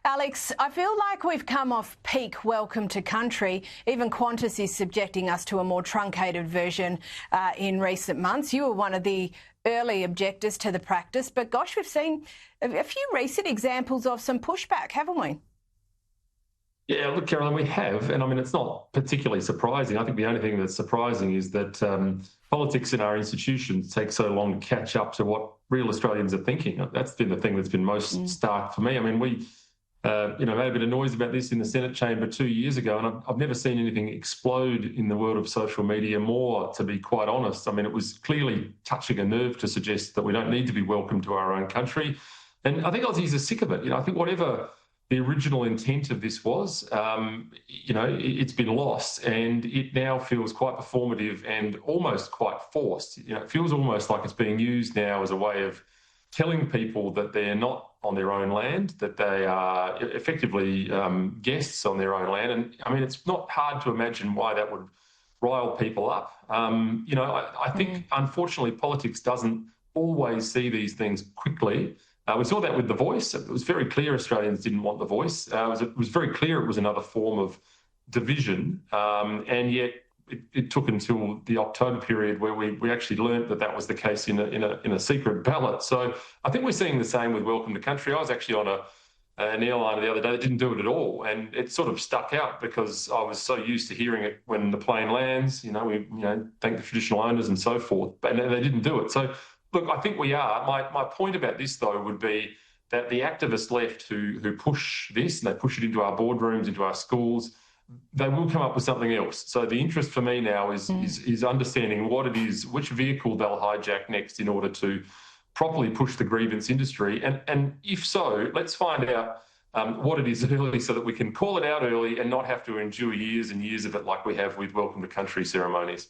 Alex, I feel like we've come off peak welcome to country. Even Qantas is subjecting us to a more truncated version in recent months. You were one of the early objectors to the practice, but gosh, we've seen a few recent examples of some pushback, haven't we? Yeah, look, Caroline, we have. And I mean, it's not particularly surprising. I think the only thing that's surprising is that politics in our institutions take so long to catch up to what real Australians are thinking. That's been the thing that's been most stark for me. I mean, we made a bit of noise about this in the Senate chamber 2 years ago, and I've never seen anything explode in the world of social media more, to be quite honest. I mean, it was clearly touching a nerve to suggest that we don't need to be welcome to our own country. And I think Aussies are sick of it. I think whatever the original intent of this was, it's been lost, and it now feels quite performative and almost quite forced. It feels almost like it's being used now as a way of telling people that they're not on their own land, that they are effectively guests on their own land. And I mean, it's not hard to imagine why that would rile people up. I think, unfortunately, politics doesn't always see these things quickly. We saw that with The Voice. It was very clear Australians didn't want The Voice. It was very clear it was another form of division, and yet it took until the October period where we actually learnt that was the case in a secret ballot. So I think we're seeing the same with Welcome to Country. I was actually on an airliner the other day that didn't do it at all, and it sort of stuck out because I was so used to hearing it when the plane lands. We thank the traditional owners and so forth, but they didn't do it. So look, I think we are. My point about this, though, would be that the activist left who push this, and they push it into our boardrooms, into our schools, they will come up with something else. So the interest for me now is understanding what it is, which vehicle they'll hijack next in order to properly push the grievance industry. And if so, let's find out what it is early so that we can call it out early and not have to endure years and years of it like we have with Welcome to Country ceremonies.